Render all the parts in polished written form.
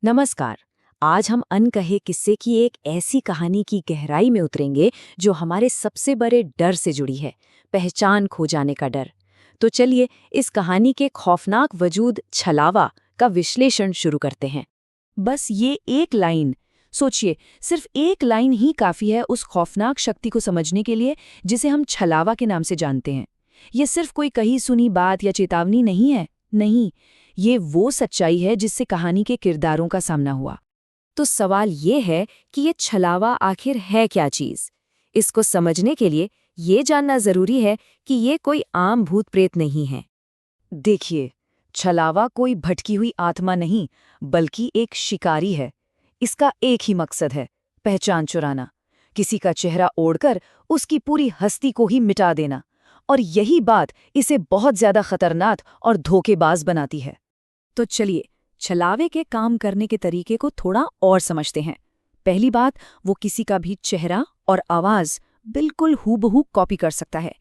नमस्कार। आज हम अनकहे किस्से की एक ऐसी कहानी की गहराई में उतरेंगे जो हमारे सबसे बड़े डर से जुड़ी है, पहचान खो जाने का डर। तो चलिए इस कहानी के खौफनाक वजूद छलावा का विश्लेषण शुरू करते हैं। बस ये एक लाइन सोचिए, सिर्फ एक लाइन ही काफी है उस खौफनाक शक्ति को समझने के लिए जिसे हम छलावा के नाम से जानते हैं। ये सिर्फ कोई कही सुनी बात या चेतावनी नहीं है, नहीं, ये वो सच्चाई है जिससे कहानी के किरदारों का सामना हुआ। तो सवाल ये है कि ये छलावा आखिर है क्या चीज? इसको समझने के लिए ये जानना जरूरी है कि ये कोई आम भूत प्रेत नहीं है। देखिए, छलावा कोई भटकी हुई आत्मा नहीं, बल्कि एक शिकारी है। इसका एक ही मकसद है, पहचान चुराना, किसी का चेहरा ओढ़कर उसकी पूरी हस्ती को ही मिटा देना। और यही बात इसे बहुत ज्यादा खतरनाक और धोखेबाज बनाती है। तो चलिए छलावे के काम करने के तरीके को थोड़ा और समझते हैं। पहली बात, वो किसी का भी चेहरा और आवाज बिल्कुल हूबहू कॉपी कर सकता है।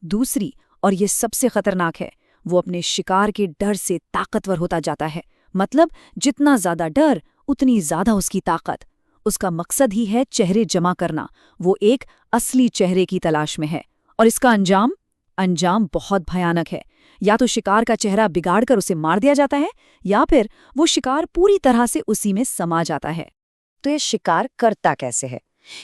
दूसरी, और ये सबसे खतरनाक है, वो अपने शिकार के डर से ताकतवर होता जाता है। मतलब जितना ज्यादा डर उतनी ज्यादा उसकी ताकत। उसका मकसद ही है चेहरे जमा करना। वो एक असली चेहरे की तलाश में है। और इसका अंजाम बहुत भयानक है। या तो शिकार का चेहरा बिगाड़कर उसे मार दिया जाता है, या फिर वो शिकार पूरी तरह से उसी में समा जाता है। तो ये शिकार करता कैसे है?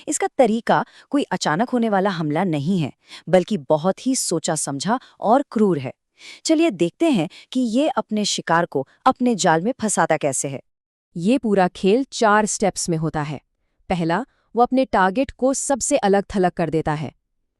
इसका तरीका कोई अचानक होने वाला हमला नहीं है, बल्कि बहुत ही सोचा समझा और क्रूर है। चलिए देखते हैं कि ये अपने शिकार को अपने जाल में फंसाता कैसे है। ये पूरा खेल 4 स्टेप्स में होता है। पहला, वो अपने टारगेट को सबसे अलग थलग कर देता है।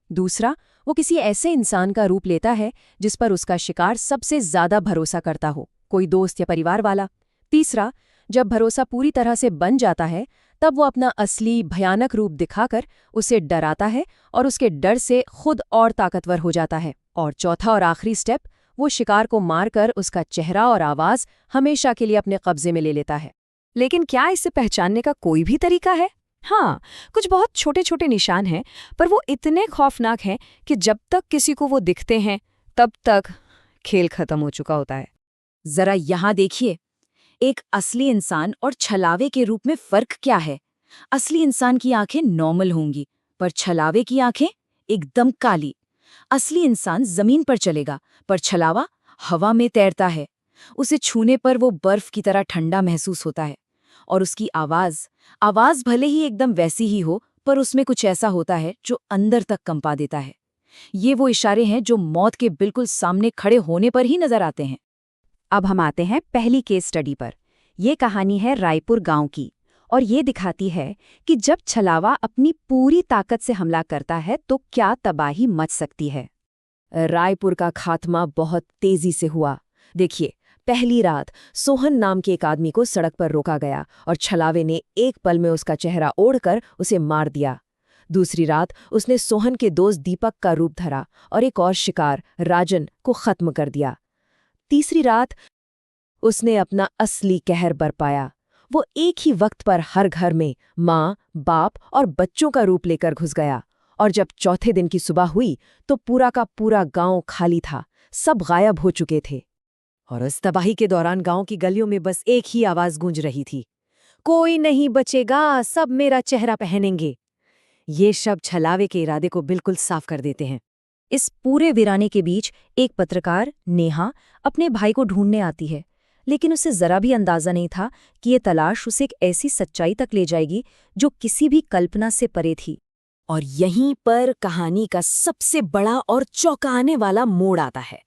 दूसरा, वो किसी ऐसे इंसान का रूप लेता है जिस पर उसका शिकार सबसे ज्यादा भरोसा करता हो, कोई दोस्त या परिवार वाला। तीसरा, जब भरोसा पूरी तरह से बन जाता है, तब वो अपना असली भयानक रूप दिखाकर उसे डराता है और उसके डर से खुद और ताकतवर हो जाता है। और चौथा और आखिरी स्टेप, वो शिकार को मारकर उसका चेहरा और आवाज हमेशा के लिए अपने कब्जे में ले लेता है। लेकिन क्या इसे पहचानने का कोई भी तरीका है? हाँ, कुछ बहुत छोटे छोटे निशान हैं, पर वो इतने खौफनाक हैं कि जब तक किसी को वो दिखते हैं तब तक खेल खत्म हो चुका होता है। जरा यहाँ देखिए, एक असली इंसान और छलावे के रूप में फर्क क्या है? असली इंसान की आंखें नॉर्मल होंगी, पर छलावे की आंखें एकदम काली। असली इंसान जमीन पर चलेगा, पर छलावा हवा में तैरता है। उसे छूने पर वो बर्फ की तरह ठंडा महसूस होता है। और उसकी आवाज भले ही एकदम वैसी ही हो, पर उसमें कुछ ऐसा होता है जो अंदर तक कंपा देता है। ये वो इशारे हैं जो मौत के बिल्कुल सामने खड़े होने पर ही नजर आते हैं। अब हम आते हैं पहली केस स्टडी पर। ये कहानी है रायपुर गांव की, और ये दिखाती है कि जब छलावा अपनी पूरी ताकत से हमला करता है तो क्या तबाही मच सकती है। रायपुर का खात्मा बहुत तेजी से हुआ। देखिए, पहली रात सोहन नाम के एक आदमी को सड़क पर रोका गया और छलावे ने एक पल में उसका चेहरा ओढ़कर उसे मार दिया। दूसरी रात उसने सोहन के दोस्त दीपक का रूप धरा और एक और शिकार राजन को खत्म कर दिया। तीसरी रात उसने अपना असली कहर बरपाया। वो एक ही वक्त पर हर घर में माँ, बाप और बच्चों का रूप लेकर घुस गया। और जब चौथे दिन की सुबह हुई तो पूरा का पूरा गांव खाली था, सब गायब हो चुके थे। और उस तबाही के दौरान गांव की गलियों में बस एक ही आवाज गूंज रही थी, कोई नहीं बचेगा, सब मेरा चेहरा पहनेंगे। ये शब्द छलावे के इरादे को बिल्कुल साफ कर देते हैं। इस पूरे वीराने के बीच एक पत्रकार नेहा अपने भाई को ढूंढने आती है, लेकिन उसे जरा भी अंदाजा नहीं था कि ये तलाश उसे एक ऐसी सच्चाई तक ले जाएगी जो किसी भी कल्पना से परे थी। और यहीं पर कहानी का सबसे बड़ा और चौंकाने वाला मोड़ आता है।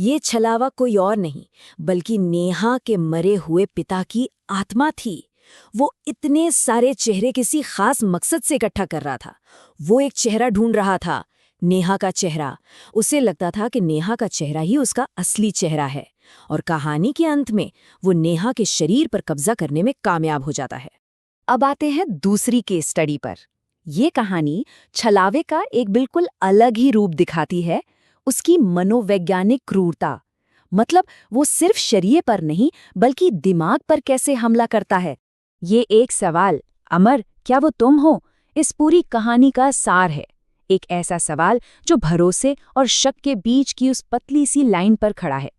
ये छलावा कोई और नहीं, बल्कि नेहा के मरे हुए पिता की आत्मा थी। वो इतने सारे चेहरे किसी खास मकसद से इकट्ठा कर रहा था। वो एक चेहरा ढूंढ रहा था, नेहा का चेहरा। उसे लगता था कि नेहा का चेहरा ही उसका असली चेहरा है। और कहानी के अंत में वो नेहा के शरीर पर कब्जा करने में कामयाब हो जाता है। अब आते हैं दूसरी केस स्टडी पर। ये कहानी छलावे का एक बिल्कुल अलग ही रूप दिखाती है, उसकी मनोवैज्ञानिक क्रूरता। मतलब वो सिर्फ शरीर पर नहीं, बल्कि दिमाग पर कैसे हमला करता है। ये एक सवाल, अमर क्या वो तुम हो, इस पूरी कहानी का सार है। एक ऐसा सवाल जो भरोसे और शक के बीच की उस पतली सी लाइन पर खड़ा है।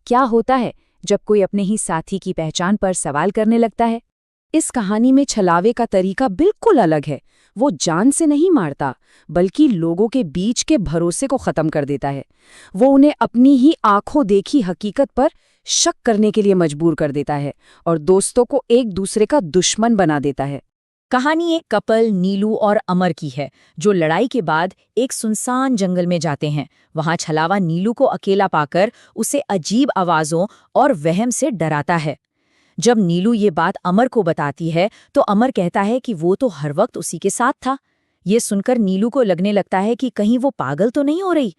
क्या होता है जब कोई अपने ही साथी की पहचान पर सवाल करने लगता है। इस कहानी में छलावे का तरीका बिल्कुल अलग है। वो जान से नहीं मारता, बल्कि लोगों के बीच के भरोसे को खत्म कर देता है। वो उन्हें अपनी ही आंखों देखी हकीकत पर शक करने के लिए मजबूर कर देता है और दोस्तों को एक दूसरे का दुश्मन बना देता है। कहानी एक कपल नीलू और अमर की है, जो लड़ाई के बाद एक सुनसान जंगल में जाते हैं। वहां छलावा नीलू को अकेला पाकर उसे अजीब आवाजों और वहम से डराता है। जब नीलू ये बात अमर को बताती है तो अमर कहता है कि वो तो हर वक्त उसी के साथ था। ये सुनकर नीलू को लगने लगता है कि कहीं वो पागल तो नहीं हो रही।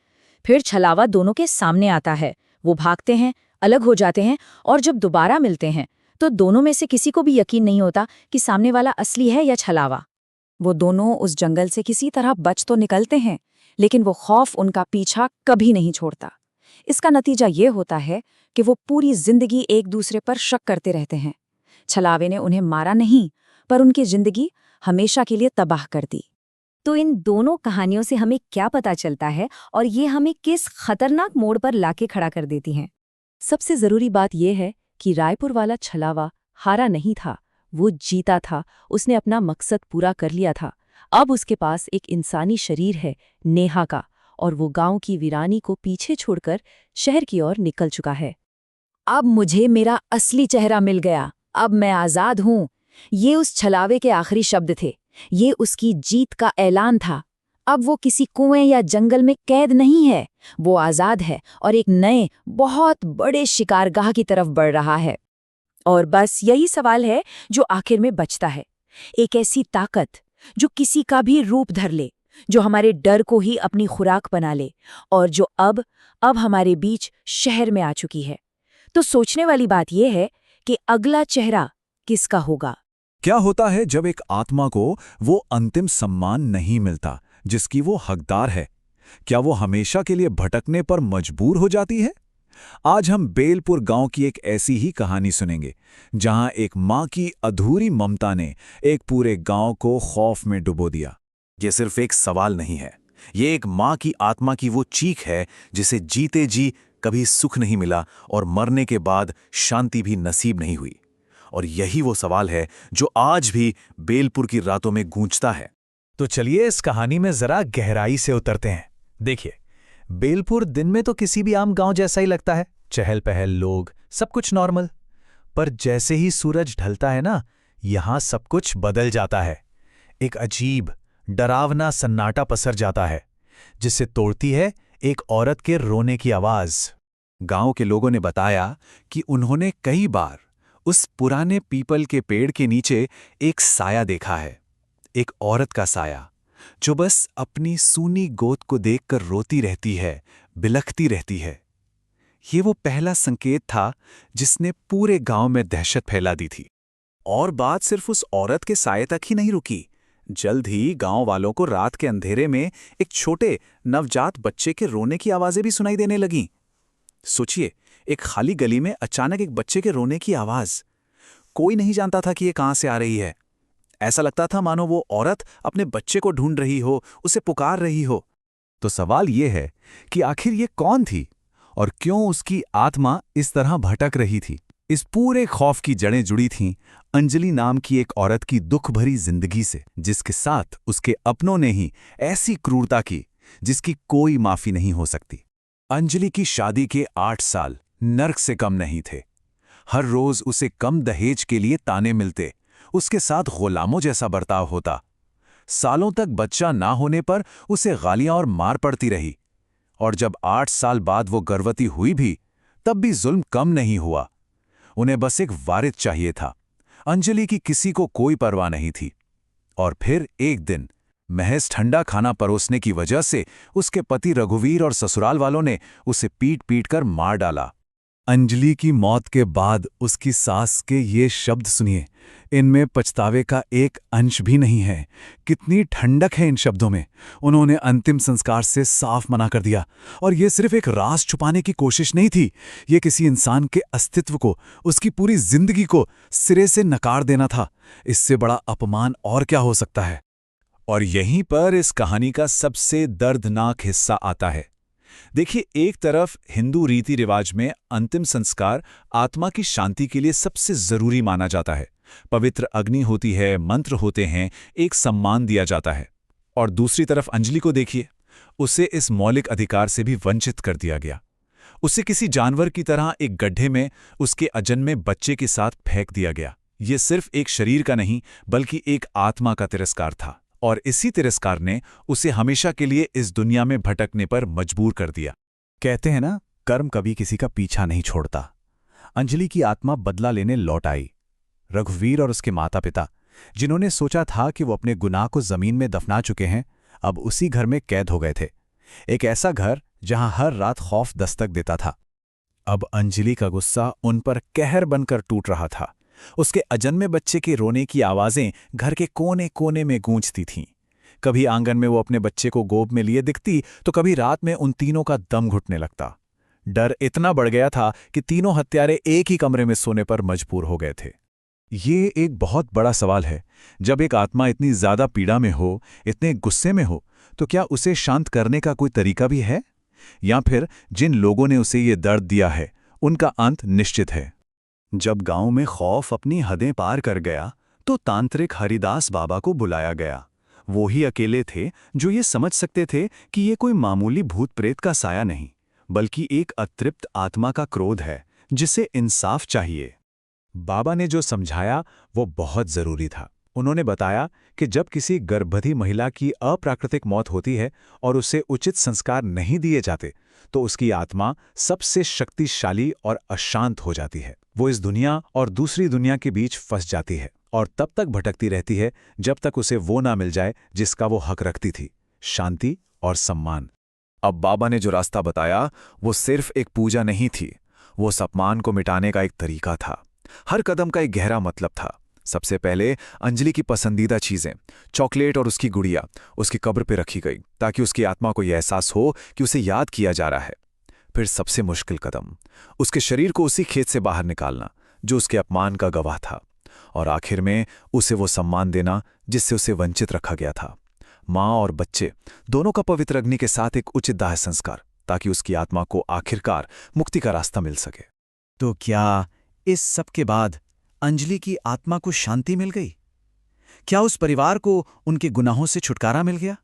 फिर छलावा दोनों के सामने आता है। वो भागते हैं, अलग हो जाते हैं और जब दोबारा मिलते हैं तो दोनों में से किसी को भी यकीन नहीं होता कि सामने वाला असली है या छलावा। वो दोनों उस जंगल से किसी तरह बच तो निकलते हैं, लेकिन वो खौफ उनका पीछा कभी नहीं छोड़ता। इसका नतीजा ये होता है कि वो पूरी जिंदगी एक दूसरे पर शक करते रहते हैं। छलावे ने उन्हें मारा नहीं, पर उनकी जिंदगी हमेशा के लिए तबाह कर दी। तो इन दोनों कहानियों से हमें क्या पता चलता है और ये हमें किस खतरनाक मोड़ पर लाके खड़ा कर देती हैं? सबसे जरूरी बात यह है कि रायपुर वाला छलावा हारा नहीं था, वो जीता था। उसने अपना मकसद पूरा कर लिया था। अब उसके पास एक इंसानी शरीर है, नेहा का, और वो गांव की वीरानी को पीछे छोड़कर शहर की ओर निकल चुका है। अब मुझे मेरा असली चेहरा मिल गया, अब मैं आजाद हूं। ये उस छलावे के आखिरी शब्द थे। ये उसकी जीत का ऐलान था। अब वो किसी कुएं या जंगल में कैद नहीं है। वो आजाद है और एक नए, बहुत बड़े शिकारगाह की तरफ बढ़ रहा है। और बस यही सवाल है जो आखिर में बचता है। एक ऐसी ताकत जो किसी का भी रूप धर ले, जो हमारे डर को ही अपनी खुराक बना ले, और जो अब हमारे बीच शहर में आ चुकी है। तो सोचने वाली बात यह है कि अगला चेहरा किसका होगा? क्या होता है जब एक आत्मा को वो अंतिम सम्मान नहीं मिलता जिसकी वो हकदार है? क्या वो हमेशा के लिए भटकने पर मजबूर हो जाती है? आज हम बेलपुर गांव की एक ऐसी ही कहानी सुनेंगे, जहां एक मां की अधूरी ममता ने एक पूरे गांव को खौफ में डुबो दिया। ये सिर्फ एक सवाल नहीं है, ये एक माँ की आत्मा की वो चीख है जिसे जीते जी कभी सुख नहीं मिला और मरने के बाद शांति भी नसीब नहीं हुई। और यही वो सवाल है जो आज भी बेलपुर की रातों में गूंजता है। तो चलिए इस कहानी में जरा गहराई से उतरते हैं। देखिए, बेलपुर दिन में तो किसी भी आम गांव जैसा ही लगता है, चहल पहल, लोग, सब कुछ नॉर्मल। पर जैसे ही सूरज ढलता है ना, यहां सब कुछ बदल जाता है। एक अजीब, डरावना सन्नाटा पसर जाता है, जिसे तोड़ती है एक औरत के रोने की आवाज। गांव के लोगों ने बताया कि उन्होंने कई बार उस पुराने पीपल के पेड़ के नीचे एक साया देखा है, एक औरत का साया, जो बस अपनी सूनी गोद को देखकर रोती रहती है, बिलखती रहती है। ये वो पहला संकेत था जिसने पूरे गांव में दहशत फैला दी थी। और बात सिर्फ उस औरत के साये तक ही नहीं रुकी। जल्द ही गांव वालों को रात के अंधेरे में एक छोटे नवजात बच्चे के रोने की आवाजें भी सुनाई देने लगीं। सोचिए, एक खाली गली में अचानक एक बच्चे के रोने की आवाज। कोई नहीं जानता था कि ये कहां से आ रही है। ऐसा लगता था मानो वो औरत अपने बच्चे को ढूंढ रही हो, उसे पुकार रही हो। तो सवाल ये है कि आखिर ये कौन थी और क्यों उसकी आत्मा इस तरह भटक रही थी? इस पूरे खौफ की जड़ें जुड़ी थीं अंजलि नाम की एक औरत की दुख भरी जिंदगी से, जिसके साथ उसके अपनों ने ही ऐसी क्रूरता की जिसकी कोई माफी नहीं हो सकती। अंजलि की शादी के 8 साल नर्क से कम नहीं थे। हर रोज उसे कम दहेज के लिए ताने मिलते, उसके साथ गुलामों जैसा बर्ताव होता। सालों तक बच्चा ना होने पर उसे गालियां और मार पड़ती रही। और जब 8 साल बाद वो गर्भवती हुई भी, तब भी जुल्म कम नहीं हुआ। उन्हें बस एक वारिस चाहिए था। अंजलि की किसी को कोई परवाह नहीं थी। और फिर एक दिन महज ठंडा खाना परोसने की वजह से उसके पति रघुवीर और ससुराल वालों ने उसे पीट पीट कर मार डाला। अंजलि की मौत के बाद उसकी सास के ये शब्द सुनिए, इनमें पछतावे का एक अंश भी नहीं है। कितनी ठंडक है इन शब्दों में। उन्होंने अंतिम संस्कार से साफ मना कर दिया। और ये सिर्फ एक राज छुपाने की कोशिश नहीं थी, ये किसी इंसान के अस्तित्व को, उसकी पूरी जिंदगी को सिरे से नकार देना था। इससे बड़ा अपमान और क्या हो सकता है? और यहीं पर इस कहानी का सबसे दर्दनाक हिस्सा आता है। देखिए, एक तरफ हिंदू रीति रिवाज में अंतिम संस्कार आत्मा की शांति के लिए सबसे जरूरी माना जाता है। पवित्र अग्नि होती है, मंत्र होते हैं, एक सम्मान दिया जाता है। और दूसरी तरफ अंजलि को देखिए, उसे इस मौलिक अधिकार से भी वंचित कर दिया गया। उसे किसी जानवर की तरह एक गड्ढे में उसके अजन्मे बच्चे के साथ फेंक दिया गया। ये सिर्फ एक शरीर का नहीं, बल्कि एक आत्मा का तिरस्कार था, और इसी तिरस्कार ने उसे हमेशा के लिए इस दुनिया में भटकने पर मजबूर कर दिया। कहते हैं ना, कर्म कभी किसी का पीछा नहीं छोड़ता। अंजलि की आत्मा बदला लेने लौट आई। रघुवीर और उसके माता पिता, जिन्होंने सोचा था कि वो अपने गुनाह को जमीन में दफना चुके हैं, अब उसी घर में कैद हो गए थे। एक ऐसा घर जहां हर रात खौफ दस्तक देता था। अब अंजलि का गुस्सा उन पर कहर बनकर टूट रहा था। उसके अजन्मे बच्चे के रोने की आवाजें घर के कोने कोने में गूंजती थीं। कभी आंगन में वो अपने बच्चे को गोद में लिए दिखती, तो कभी रात में उन तीनों का दम घुटने लगता। डर इतना बढ़ गया था कि तीनों हत्यारे एक ही कमरे में सोने पर मजबूर हो गए थे। ये एक बहुत बड़ा सवाल है। जब एक आत्मा इतनी ज्यादा पीड़ा में हो, इतने गुस्से में हो, तो क्या उसे शांत करने का कोई तरीका भी है? या फिर जिन लोगों ने उसे ये दर्द दिया है, उनका अंत निश्चित है? जब गांव में खौफ अपनी हदें पार कर गया, तो तांत्रिक हरिदास बाबा को बुलाया गया। वो ही अकेले थे जो ये समझ सकते थे कि ये कोई मामूली भूत प्रेत का साया नहीं, बल्कि एक अतृप्त आत्मा का क्रोध है जिसे इंसाफ चाहिए। बाबा ने जो समझाया वो बहुत जरूरी था। उन्होंने बताया कि जब किसी गर्भवती महिला की अप्राकृतिक मौत होती है और उसे उचित संस्कार नहीं दिए जाते, तो उसकी आत्मा सबसे शक्तिशाली और अशांत हो जाती है। वो इस दुनिया और दूसरी दुनिया के बीच फंस जाती है और तब तक भटकती रहती है जब तक उसे वो ना मिल जाए जिसका वो हक रखती थी, शांति और सम्मान। अब बाबा ने जो रास्ता बताया वो सिर्फ एक पूजा नहीं थी, वो उस अपमान को मिटाने का एक तरीका था। हर कदम का एक गहरा मतलब था। सबसे पहले अंजलि की पसंदीदा चीजें, चॉकलेट और उसकी गुड़िया, उसकी कब्र पर रखी गई ताकि उसकी आत्मा को यह एहसास हो कि उसे याद किया जा रहा है। फिर सबसे मुश्किल कदम, उसके शरीर को उसी खेत से बाहर निकालना जो उसके अपमान का गवाह था। और आखिर में उसे वो सम्मान देना जिससे उसे वंचित रखा गया था। माँ और बच्चे दोनों का पवित्र अग्नि के साथ एक उचित दाह संस्कार, ताकि उसकी आत्मा को आखिरकार मुक्ति का रास्ता मिल सके। तो क्या इस सब के बाद अंजलि की आत्मा को शांति मिल गई? क्या उस परिवार को उनके गुनाहों से छुटकारा मिल गया?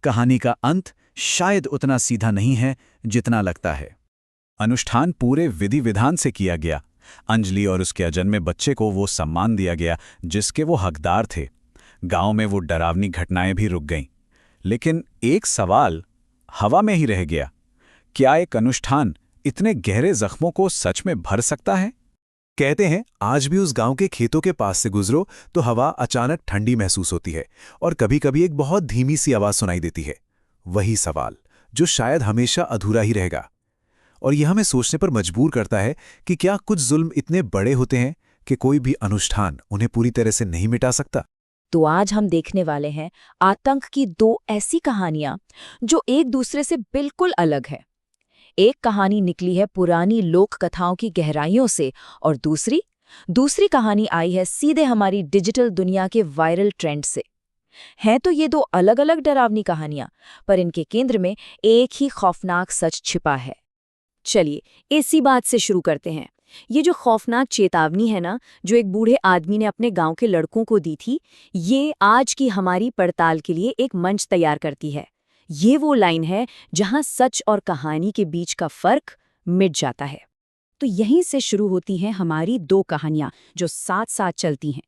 कहानी का अंत शायद उतना सीधा नहीं है जितना लगता है। अनुष्ठान पूरे विधि विधान से किया गया। अंजलि और उसके अजन्मे बच्चे को वो सम्मान दिया गया जिसके वो हकदार थे। गांव में वो डरावनी घटनाएं भी रुक गईं। लेकिन एक सवाल हवा में ही रह गया। क्या एक अनुष्ठान इतने गहरे जख्मों को सच में भर सकता है? कहते हैं आज भी उस गांव के खेतों के पास से गुजरो तो हवा अचानक ठंडी महसूस होती है और कभी-कभी एक बहुत धीमी सी आवाज सुनाई देती है। वही सवाल जो शायद हमेशा अधूरा ही रहेगा। और यह हमें सोचने पर मजबूर करता है कि क्या कुछ जुल्म इतने बड़े होते हैं कि कोई भी अनुष्ठान उन्हें पूरी तरह से नहीं मिटा सकता? तो आज हम देखने वाले हैं आतंक की दो ऐसी कहानियां जो एक दूसरे से बिल्कुल अलग है। एक कहानी निकली है पुरानी लोक कथाओं की गहराइयों से और दूसरी कहानी आई है सीधे हमारी डिजिटल दुनिया के वायरल ट्रेंड से। हैं तो ये दो अलग अलग डरावनी कहानियां, पर इनके केंद्र में एक ही खौफनाक सच छिपा है। चलिए इसी बात से शुरू करते हैं। ये जो खौफनाक चेतावनी है ना, जो एक बूढ़े आदमी ने अपने गांव के लड़कों को दी थी, ये आज की हमारी पड़ताल के लिए एक मंच तैयार करती है। ये वो लाइन है जहां सच और कहानी के बीच का फर्क मिट जाता है। तो यहीं से शुरू होती हैं हमारी दो कहानियां जो साथ साथ चलती हैं।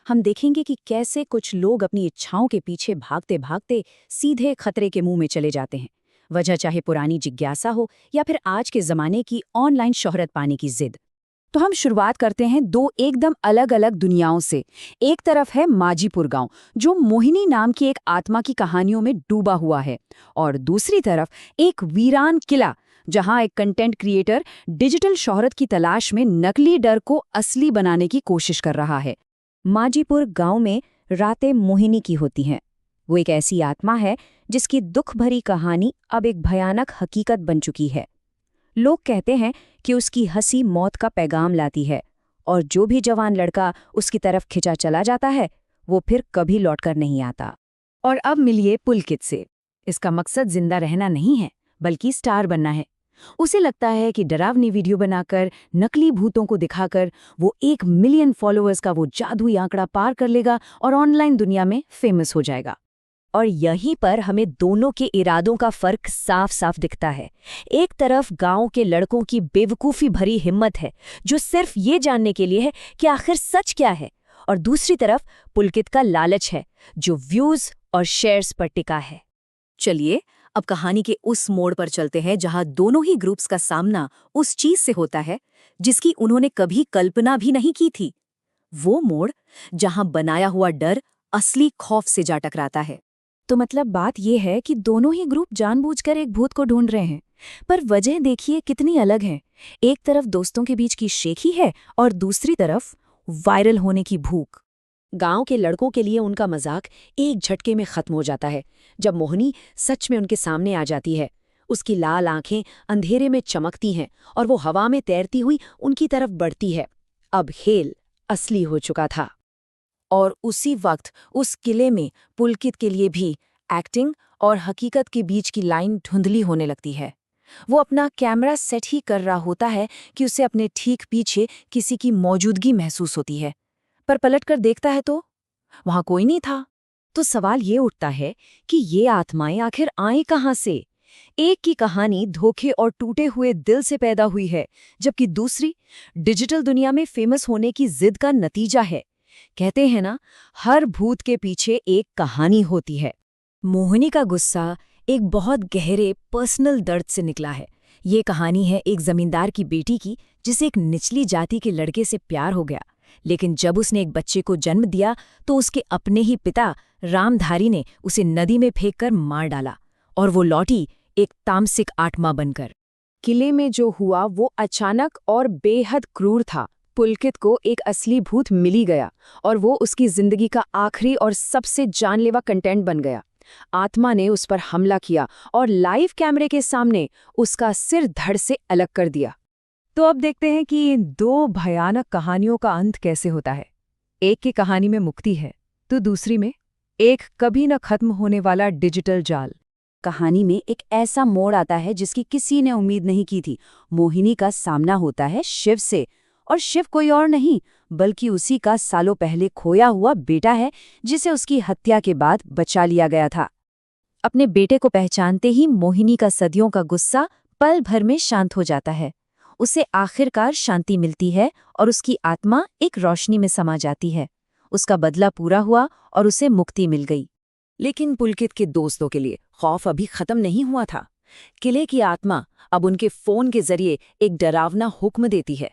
हम देखेंगे कि कैसे कुछ लोग अपनी इच्छाओं के पीछे भागते भागते सीधे खतरे के मुंह में चले जाते हैं, वजह चाहे पुरानी जिज्ञासा हो या फिर आज के जमाने की ऑनलाइन शोहरत पाने की जिद। तो हम शुरुआत करते हैं दो एकदम अलग अलग दुनियाओं से। एक तरफ है माजीपुर गांव, जो मोहिनी नाम की एक आत्मा की कहानियों में डूबा हुआ है, और दूसरी तरफ एक वीरान किला, जहां एक कंटेंट क्रिएटर डिजिटल शोहरत की तलाश में नकली डर को असली बनाने की कोशिश कर रहा है। माजीपुर गांव में रातें मोहिनी की होती हैं। वो एक ऐसी आत्मा है जिसकी दुख भरी कहानी अब एक भयानक हकीकत बन चुकी है। लोग कहते हैं कि उसकी हंसी मौत का पैगाम लाती है, और जो भी जवान लड़का उसकी तरफ खिंचा चला जाता है वो फिर कभी लौटकर नहीं आता। और अब मिलिए पुलकित से। इसका मकसद जिंदा रहना नहीं है, बल्कि स्टार बनना है। उसे लगता है कि डरावनी वीडियो बनाकर, नकली भूतों को दिखाकर वो 1 मिलियन फॉलोअर्स का वो जादुई आंकड़ा पार कर लेगा और ऑनलाइन दुनिया में फेमस हो जाएगा। और यहीं पर हमें दोनों के इरादों का फर्क साफ साफ दिखता है। एक तरफ गांव के लड़कों की बेवकूफ़ी भरी हिम्मत है, जो सिर्फ ये जानने के लिए है कि आखिर सच क्या है, और दूसरी तरफ पुलकित का लालच है, जो व्यूज़ और शेयर्स पर टिका है। चलिए अब कहानी के उस मोड़ पर चलते हैं जहां दोनों ही ग्रुप्स का सामना उस चीज से होता है जिसकी उन्होंने कभी कल्पना भी नहीं की थी। वो मोड़ जहां बनाया हुआ डर असली खौफ से जा टकराता है। तो मतलब बात यह है कि दोनों ही ग्रुप जानबूझकर एक भूत को ढूंढ रहे हैं, पर वजह देखिए कितनी अलग है। एक तरफ दोस्तों के बीच की शेखी है और दूसरी तरफ वायरल होने की भूख। गांव के लड़कों के लिए उनका मजाक एक झटके में खत्म हो जाता है जब मोहिनी सच में उनके सामने आ जाती है। उसकी लाल आंखें अंधेरे में चमकती हैं और वो हवा में तैरती हुई उनकी तरफ बढ़ती है। अब खेल असली हो चुका था। और उसी वक्त उस किले में पुलकित के लिए भी एक्टिंग और हकीकत के बीच की लाइन धुंधली होने लगती है। वो अपना कैमरा सेट ही कर रहा होता है कि उसे अपने ठीक पीछे किसी की मौजूदगी महसूस होती है, पर पलटकर देखता है तो वहां कोई नहीं था। तो सवाल ये उठता है कि ये आत्माएं आखिर आए कहां से? एक की कहानी धोखे और टूटे हुए दिल से पैदा हुई है, जबकि दूसरी डिजिटल दुनिया में फेमस होने की जिद का नतीजा है। कहते हैं ना, हर भूत के पीछे एक कहानी होती है। मोहिनी का गुस्सा एक बहुत गहरे पर्सनल दर्द से निकला है। ये कहानी है एक जमींदार की बेटी की, जिसे एक निचली जाति के लड़के से प्यार हो गया, लेकिन जब उसने एक बच्चे को जन्म दिया तो उसके अपने ही पिता रामधारी ने उसे नदी में फेंककर मार डाला, और वो लौटी एक तामसिक आत्मा बनकर। किले में जो हुआ वो अचानक और बेहद क्रूर था। पुलकित को एक असली भूत मिली गया और वो उसकी जिंदगी का आखिरी और सबसे जानलेवा कंटेंट बन गया। आत्मा ने उस पर हमला किया और लाइव कैमरे के सामने उसका सिर धड़ से अलग कर दिया। तो अब देखते हैं कि इन दो भयानक कहानियों का अंत कैसे होता है। एक की कहानी में मुक्ति है तो दूसरी में एक कभी न खत्म होने वाला डिजिटल जाल। कहानी में एक ऐसा मोड़ आता है जिसकी किसी ने उम्मीद नहीं की थी। मोहिनी का सामना होता है शिव से, और शिव कोई और नहीं बल्कि उसी का सालों पहले खोया हुआ बेटा है, जिसे उसकी हत्या के बाद बचा लिया गया था। अपने बेटे को पहचानते ही मोहिनी का सदियों का गुस्सा पल भर में शांत हो जाता है। उसे आखिरकार शांति मिलती है और उसकी आत्मा एक रोशनी में समा जाती है। उसका बदला पूरा हुआ और उसे मुक्ति मिल गई। लेकिन पुलकित के दोस्तों के लिए खौफ अभी खत्म नहीं हुआ था। किले की आत्मा अब उनके फोन के जरिए एक डरावना हुक्म देती है।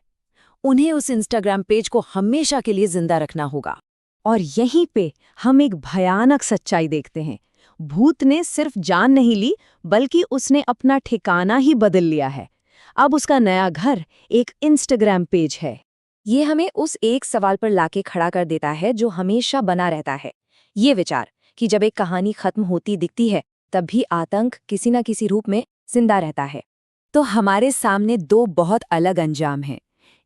उन्हें उस इंस्टाग्राम पेज को हमेशा के लिए जिंदा रखना होगा। और यहीं पे हम एक भयानक सच्चाई देखते हैं। भूत ने सिर्फ जान नहीं ली, बल्कि उसने अपना ठिकाना ही बदल लिया है। अब उसका नया घर एक इंस्टाग्राम पेज है। ये हमें उस एक सवाल पर लाके खड़ा कर देता है जो हमेशा बना रहता है, ये विचार कि जब एक कहानी खत्म होती दिखती है तब भी आतंक किसी न किसी रूप में जिंदा रहता है। तो हमारे सामने दो बहुत अलग अंजाम हैं।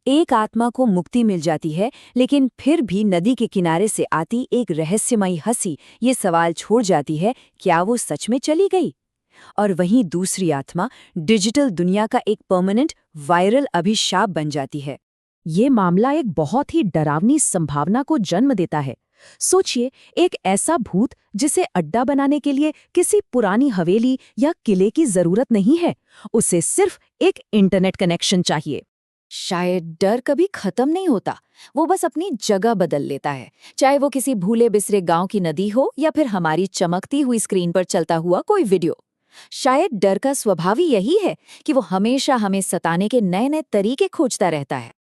एक आत्मा को मुक्ति मिल जाती है, लेकिन फिर भी नदी के किनारे से आती एक रहस्यमयी हंसी ये सवाल छोड़ जाती है, क्या वो सच में चली गई? और वहीं दूसरी आत्मा डिजिटल दुनिया का एक परमानेंट वायरल अभिशाप बन जाती है। ये मामला एक बहुत ही डरावनी संभावना को जन्म देता है। सोचिए, एक ऐसा भूत जिसे अड्डा बनाने के लिए किसी पुरानी हवेली या किले की जरूरत नहीं है, उसे सिर्फ एक इंटरनेट कनेक्शन चाहिए। शायद डर कभी खत्म नहीं होता, वो बस अपनी जगह बदल लेता है, चाहे वो किसी भूले बिसरे गांव की नदी हो या फिर हमारी चमकती हुई स्क्रीन पर चलता हुआ कोई वीडियो। शायद डर का स्वभाव ही यही है कि वो हमेशा हमें सताने के नए नए तरीके खोजता रहता है।